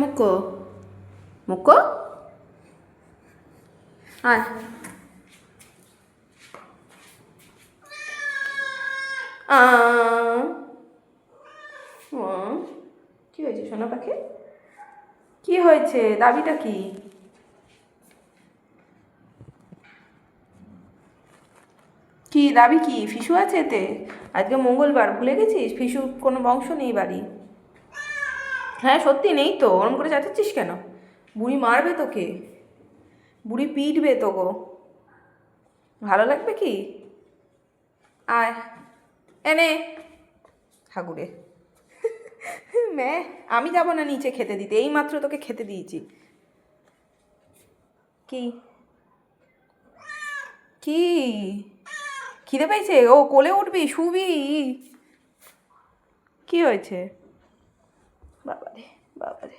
মুক্কো মুক্কো আয় কি হয়েছে সোনা পাখি? কি হয়েছে? দাবিটা কি? কি দাবি? কি ফিসু আছে এতে? আজকে মঙ্গলবার, ভুলে গেছিস? ফিসু কোনো বংশ নেই বাড়ি। হ্যাঁ সত্যি নেই তো, ওরম করে চাচাচ্ছিস কেন? বুড়ি মারবে তোকে, বুড়ি পিটবে তো গো। ভালো লাগবে কি? আয় এনে ঠাকুরে ম্যা আমি যাব না নিচে খেতে দিতে, এই মাত্র তোকে খেতে দিয়েছি। কি কি খিদে পেয়েছে? ও কোলে উঠবি, শুবি? কি হয়েছে? বাবারে বাবারে।